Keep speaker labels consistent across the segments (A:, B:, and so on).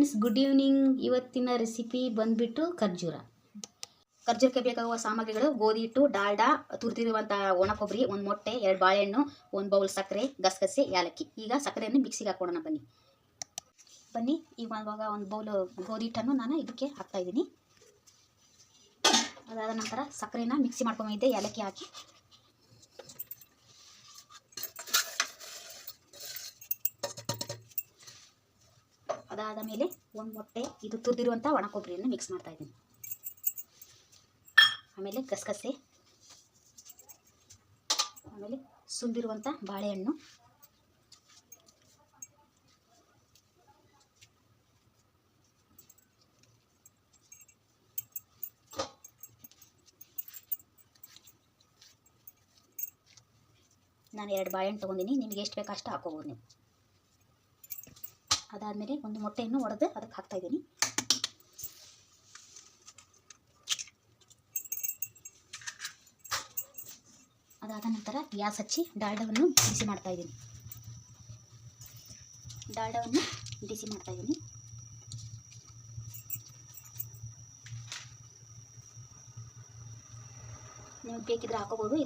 A: Friends, good evening. ಇವತ್ತಿನ recipe ಬಂದ್ಬಿಟ್ಟು ಖರ್ಜೂರಕ್ಕೆ ಬೇಕಾಗುವ ಸಾಮಗ್ರಿಗಳು: ಗೋಧಿ ಹಿಟ್ಟು, ಡಾಲ್ಡಾ, ತುರಿದಿರುವಂಥ ಒಣ ಕೊಬ್ಬರಿ, ಒಂದು ಮೊಟ್ಟೆ, 2 ಬಾಳೆಹಣ್ಣು, 1 ಬೌಲ್ ಸಕ್ಕರೆ, ಗಸಗಸೆ, ಏಲಕ್ಕಿ. ಈಗ ಸಕ್ಕರೆಯನ್ನು ಮಿಕ್ಸಿಗೆ ಹಾಕೋಣ. ಬನ್ನಿ ಇವಾಗ ಒಂದು ಬೌಲ್ ಗೋಧಿ ಹಿಟ್ಟನ್ನು ನಾನು ಇದಕ್ಕೆ ಹಾಕ್ತಾ ಇದ್ದೀನಿ. ಅದಾದ ನಂತರ ಸಕ್ಕರೆನ ಮಿಕ್ಸಿ ಮಾಡ್ಕೊಂಡಿದ್ದೆ, ಏಲಕ್ಕಿ ಹಾಕಿ. ಅದಾದ ಮೇಲೆ 1 ಮೊಟ್ಟೆ, ಇದು ತುರಿದಿರುವಂಥ ಒಣ ಕೊಬ್ಬರಿಯನ್ನು ಮಿಕ್ಸ್ ಮಾಡ್ತಾ ಇದ್ದೀನಿ. ಆಮೇಲೆ ಗಸಗಸೆ, ಆಮೇಲೆ ಸುಲಿದಿರುವಂಥ ಬಾಳೆಹಣ್ಣು, ನಾನು 2 ಬಾಳೆಹಣ್ಣು ತೊಗೊಂಡಿನಿ. ನಿಮಗೆ ಎಷ್ಟು ಬೇಕು ಅಷ್ಟು ಹಾಕೋಬೋದು ನೀವು. ಅದಾದಮೇಲೆ 1 ಮೊಟ್ಟೆಯನ್ನು ಒಡೆದು ಅದಕ್ಕೆ ಹಾಕ್ತಾ ಇದ್ದೀನಿ. ಅದಾದ ನಂತರ ಗ್ಯಾಸ್ ಹಚ್ಚಿ ಡಾಲ್ಡಾವನ್ನು ಬಿಸಿ ಮಾಡ್ತಾ ಇದ್ದೀನಿ. ನಿಮ್ಗೆ ಬೇಕಿದ್ರೆ ಹಾಕೋಬೋದು,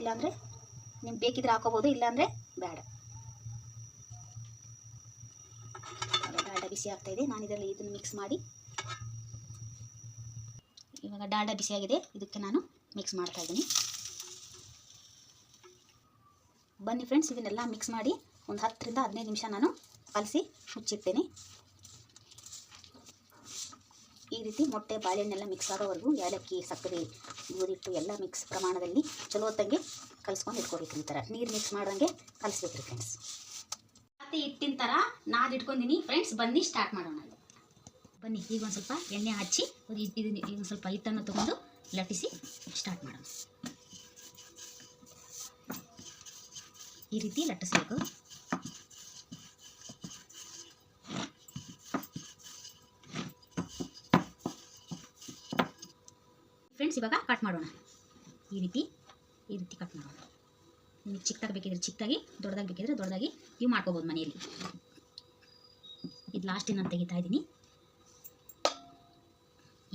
A: ಇಲ್ಲಾಂದರೆ ಬೇಡ. ಡಾಲ್ಡಾ ಬಿಸಿ ಆಗ್ತಾ ಇದೆ. ನಾನು ಇದನ್ನು ಮಿಕ್ಸ್ ಮಾಡಿ, ಇವಾಗ ಡಾಲ್ಡಾ ಬಿಸಿಯಾಗಿದೆ, ಇದಕ್ಕೆ ನಾನು ಮಿಕ್ಸ್ ಮಾಡ್ತಾ ಇದ್ದೀನಿ. ಬನ್ನಿ ಫ್ರೆಂಡ್ಸ್, ಇದನ್ನೆಲ್ಲ ಮಿಕ್ಸ್ ಮಾಡಿ ಒಂದು 10 ರಿಂದ 15 ನಿಮಿಷ ನಾನು ಕಲಸಿ ಮುಚ್ಚಿಡ್ತೇನೆ. ಈ ರೀತಿ ಮೊಟ್ಟೆ, ಬಾಳೆಹಣ್ಣೆಲ್ಲ ಮಿಕ್ಸ್ ಆಗೋವರೆಗೂ ಏಲಕ್ಕಿ, ಸಕ್ಕರೆ, ಗೋಧಿ ಹಿಟ್ಟು ಎಲ್ಲ ಮಿಕ್ಸ್ ಪ್ರಮಾಣದಲ್ಲಿ ಚಲೋ ಹೊತ್ತಂಗೆ ಕಲಿಸ್ಕೊಂಡು ಇಟ್ಕೋಬೇಕು. ಈ ಥರ ನೀರು ಮಿಕ್ಸ್ ಮಾಡ್ದಂಗೆ ಕಲಿಸ್ಬೇಕ್ರಿ ಫ್ರೆಂಡ್ಸ್. ಮತ್ತೆ ಹಿಟ್ಟಿನ ಥರ ನಾದು ಇಟ್ಕೊಂಡಿನಿ ಫ್ರೆಂಡ್ಸ್. ಬನ್ನಿ ಸ್ಟಾರ್ಟ್ ಮಾಡೋಣ. ಬನ್ನಿ ಈಗ ಒಂದು ಸ್ವಲ್ಪ ಎಣ್ಣೆ ಹಚ್ಚಿ ಈಗ ಒಂದು ಸ್ವಲ್ಪ ಹಿಟ್ಟನ್ನು ತೊಗೊಂಡು ಲಟ್ಟಿಸಿ ಸ್ಟಾರ್ಟ್ ಮಾಡೋಣ. ಈ ರೀತಿ ಲಟ್ಟಿಸ್ಬೇಕು ಫ್ರೆಂಡ್ಸ್. ಇವಾಗ ಕಟ್ ಮಾಡೋಣ. ಈ ರೀತಿ ಕಟ್ ಮಾಡೋಣ. ನಿಮಗೆ ಚಿಕ್ಕದಾಗಿ ಬೇಕಿದ್ರೆ ಚಿಕ್ಕದಾಗಿ, ದೊಡ್ಡದಾಗಿ ಬೇಕಿದ್ರೆ ದೊಡ್ಡದಾಗಿ ಇವು ಮಾಡ್ಕೋಬೋದು ಮನೆಯಲ್ಲಿ. ಇದು ಲಾಸ್ಟಿಗೆ ನಾನು ತೆಗಿತಾ ಇದ್ದೀನಿ.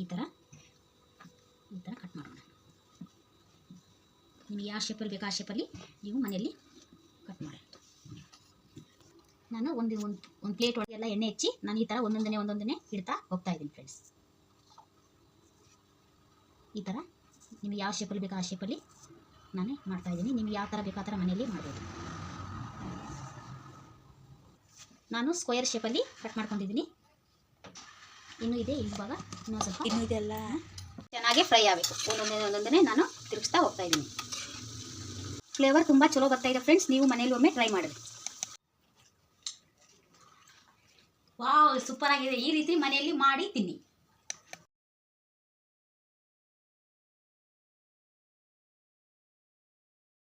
A: ಈ ಥರ ಕಟ್ ಮಾಡೋಣ. ನಿಮಗೆ ಯಾವ ಶೇಪಲ್ಲಿ ಬೇಕು ಆ ಶೇಪಲ್ಲಿ ನೀವು ಮನೆಯಲ್ಲಿ ಕಟ್ ಮಾಡಿ. ನಾನು ಒಂದು ಪ್ಲೇಟ್ ಒಳಗೆಲ್ಲ ಎಣ್ಣೆ ಹಚ್ಚಿ ನಾನು ಈ ಥರ ಒಂದೊಂದನೇ ಇಡ್ತಾ ಹೋಗ್ತಾ ಇದ್ದೀನಿ ಫ್ರೆಂಡ್ಸ್. ಈ ಥರ ನಿಮಗೆ ಯಾವ ಶೇಪಲ್ಲಿ ಬೇಕು ಆ ಶೇಪಲ್ಲಿ ನಾನು ಮಾಡ್ತಾ ಇದ್ದೀನಿ. ನಿಮ್ಗೆ ಯಾವ ಥರ ಬೇಕು ಆ ಥರ ಮನೆಯಲ್ಲಿ ಮಾಡ್ಬೋದು. ನಾನು ಸ್ಕ್ವೇರ್ ಶೇಪಲ್ಲಿ ಕಟ್ ಮಾಡ್ಕೊಂಡಿದ್ದೀನಿ. ಇನ್ನೂ ಇದೆ, ಇವಾಗ ಇನ್ನೂ ಇದೆಲ್ಲ ಚೆನ್ನಾಗಿ ಫ್ರೈ ಆಗಬೇಕು. ಒಂದೊಂದನೇ ನಾನು ತಿರುಗಿಸ್ತಾ ಹೋಗ್ತಾ ಇದ್ದೀನಿ. ಫ್ಲೇವರ್ ತುಂಬ ಚಲೋ ಬರ್ತಾ ಇದೆ ಫ್ರೆಂಡ್ಸ್. ನೀವು ಮನೇಲಿ ಒಮ್ಮೆ ಟ್ರೈ ಮಾಡಿರಿ. ವಾವ್, ಸೂಪರ್ ಆಗಿದೆ. ಈ ರೀತಿ ಮನೆಯಲ್ಲಿ ಮಾಡಿ ತಿನ್ನಿ.